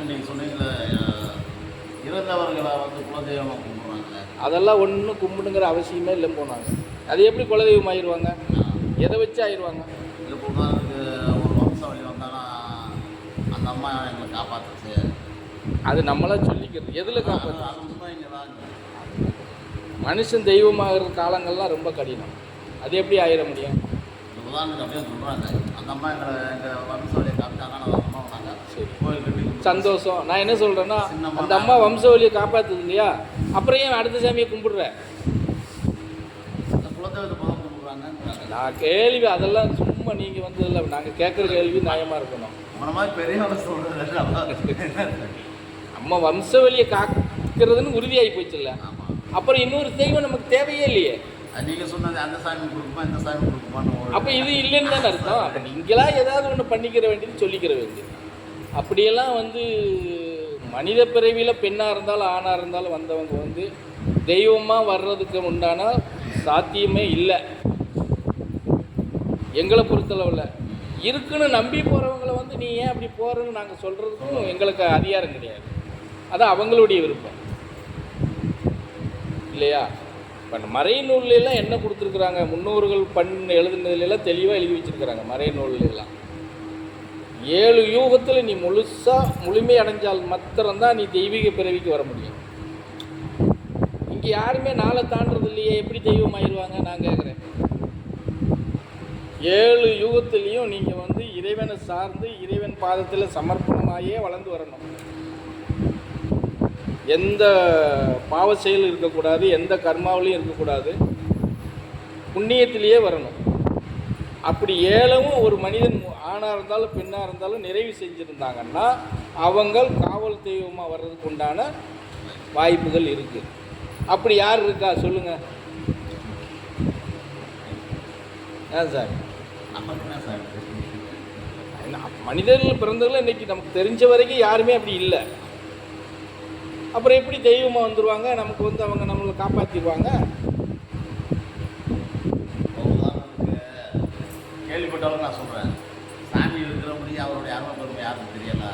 நீங்கள் சொன்னீங்களே இறந்தவர்களை வந்து குலதெய்வமாக கும்பிட்றாங்க. அதெல்லாம் ஒன்றும் கும்பிடுங்கிற அவசியமே இல்லைன்னு போனாங்க. அது எப்படி குலதெய்வம் ஆயிடுவாங்க? எதை வச்சு ஆயிடுவாங்க? இது போகிறதுக்கு ஒரு வம்சாவளி வந்தாலும் அந்த அம்மா எங்களை காப்பாற்றுச்சு. அது நம்மளாம் சொல்லிக்கிறது. எதில் காப்பாற்று? அது உண்மை இங்கே தான். மனுஷன் தெய்வமாகிற காலங்கள்லாம் ரொம்ப கடினம். அது எப்படி ஆயிட முடியும்? உதாரணத்துக்கு அப்படியே சொல்கிறாங்க, அந்த அம்மா எங்கள் வம்சாவளியை காப்பாற்றாங்க, அந்த அம்மா வந்தாங்க. சரி, கோயில் கட்டி சந்தோஷம். நான் என்ன சொல்கிறேன்னா, அந்த அம்மா வம்சாவளியை காப்பாற்றுது இல்லையா, அப்புறம் ஏன் அடுத்த சாமியை கும்பிடுற? அந்த குலதெய்வத்தை போக கும்பிட்றாங்க. நான் கேள்வி அதெல்லாம் சும்மா நீங்கள் வந்து இல்லை, நாங்கள் கேட்குற கேள்வி நியாயமாக இருக்கணும். அந்த மாதிரி பெரியவங்க சொல்கிறது அம்மா வம்சாவளியை காக்கிறதுன்னு உறுதியாகி போச்சுல்ல, அப்புறம் இன்னொரு தெய்வம் நமக்கு தேவையே இல்லையே. நீங்கள் சொன்னது அந்த சாமி கொடுக்குமா இந்த சாமி கொடுக்குமான்னு. அப்போ இது இல்லைன்னு தானே அர்த்தம். அப்போ நீங்களா ஏதாவது ஒன்று பண்ணிக்கிற வேண்டியது சொல்லிக்கிற வேண்டியது. அப்படியெல்லாம் வந்து மனித பிறவியில் பெண்ணாக இருந்தாலும் ஆணாக இருந்தாலும் வந்தவங்க வந்து தெய்வமாக வர்றதுக்கு உண்டான சாத்தியமே இல்லை எங்களை பொறுத்தளவில். இருக்குன்னு நம்பி போகிறவங்கள வந்து நீ ஏன் அப்படி போகிறன்னு நாங்கள் சொல்கிறதுக்கும் எங்களுக்கு அதிகாரம் கிடையாது. அது அவங்களுடைய விருப்பம் இல்லையா? இப்போ மறை நூல்லாம் என்ன கொடுத்துருக்குறாங்க, முன்னோர்கள் எழுதுனதுலாம் தெளிவாக எழுதி வச்சுருக்கிறாங்க. மறை நூல்லாம் 7 யூகத்தில் நீ முழுமை அடைஞ்சால் மாத்திரம்தான் நீ தெய்வீக பிறவிக்கு வர முடியும். இங்கே யாருமே நாளை தாண்டது இல்லையே, எப்படி தெய்வம் ஆயிடுவாங்க? நான் கேட்குறேன். 7 யுகத்துலேயும் நீங்கள் வந்து இறைவனை சார்ந்து இறைவன் பாதத்தில் சமர்ப்பணமாயே வளர்ந்து வரணும். எந்த பாவ செயல் இருக்கக்கூடாது, எந்த கர்மாவிலையும் இருக்கக்கூடாது, புண்ணியத்திலேயே வரணும். அப்படி 7வும் ஒரு மனிதன் ஆணாக இருந்தாலும் பெண்ணாக இருந்தாலும் நிறைவு செஞ்சுருந்தாங்கன்னா அவங்க காவல் தெய்வமாக வர்றதுக்கு உண்டான வாய்ப்புகள் இருக்குது. அப்படி யார் இருக்கா சொல்லுங்கள்? ஏன் சார்? மனிதர்கள் பிறந்தவர்கள் இன்றைக்கி நமக்கு தெரிஞ்ச வரைக்கும் யாருமே அப்படி இல்லை. அப்புறம் எப்படி தெய்வமாக வந்துடுவாங்க? நமக்கு வந்து அவங்க நம்மளை காப்பாற்றிடுவாங்க. கேள்விப்பட்டாலும் நான் சொல்கிறேன், சாமி இருக்கிறபடி அவருடைய அருமை பெருமை யாருக்கும் தெரியல.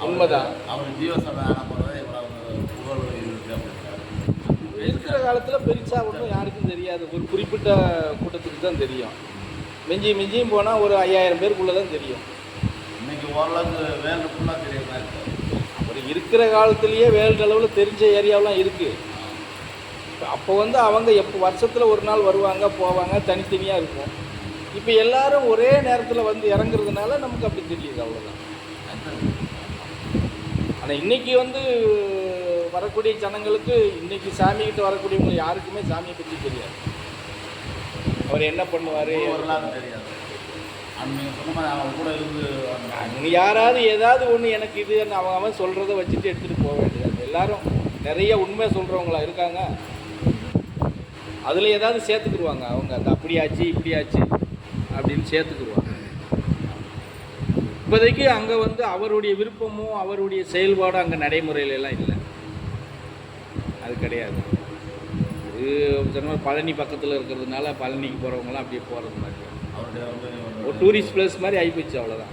உண்மைதான். அவர் ஜீவசமான போகிறதே இவ்வளவு புகழ் இருக்குது அப்படின்றாரு. இருக்கிற காலத்தில் பெருசாக ஒன்றும் யாருக்கும் தெரியாது. ஒரு குறிப்பிட்ட கூட்டத்துக்கு தான் தெரியும். மிஞ்சியும் போனால் ஒரு 5000 பேருக்குள்ளே தான் தெரியும். இன்றைக்கி ஓரளவுக்கு வேர்ல்டு ஃபுல்லாக தெரியுமா இருக்குது. அப்படி இருக்கிற காலத்துலேயே வேர்ல்டு அளவில் தெரிஞ்ச ஏரியாவெலாம் இருக்குது. அப்போ வந்து அவங்க எப்போ வருஷத்தில் ஒரு நாள் வருவாங்க போவாங்க, தனித்தனியாக இருக்கும். இப்போ எல்லாரும் ஒரே நேரத்தில் வந்து இறங்குறதுனால நமக்கு அப்படி தெரியுது, அவ்வளோதான். ஆனால் இன்றைக்கி வந்து வரக்கூடிய ஜனங்களுக்கு, இன்றைக்கி சாமிக்கிட்ட வரக்கூடியவங்க யாருக்குமே சாமியை பற்றி தெரியாது. அவர் என்ன பண்ணுவார் தெரியாது. நீங்கள் சொன்ன மாதிரி அவங்க கூட இருந்து யாராவது ஏதாவது ஒன்று எனக்கு இது அவன் சொல்கிறத வச்சுட்டு எடுத்துகிட்டு போக வேண்டியது. எல்லோரும் நிறைய உண்மை சொல்கிறவங்களா இருக்காங்க. அதில் ஏதாவது சேர்த்துக்குருவாங்க. அவங்க அது அப்படியாச்சு இப்படியாச்சு அப்படின்னு சேர்த்துக்குருவாங்க. இப்போதைக்கு அங்கே வந்து அவருடைய விருப்பமும் அவருடைய செயல்பாடும் அங்கே நடைமுறையிலலாம் இல்லை. அது கிடையாது. இது சொன்ன பழனி பக்கத்தில் இருக்கிறதுனால பழனிக்கு போகிறவங்களாம் அப்படியே போகிறது மாதிரி ஒரு டூரிஸ்ட் பிளேஸ் மாதிரி ஆகிப்போச்சு, அவ்வளோதான்.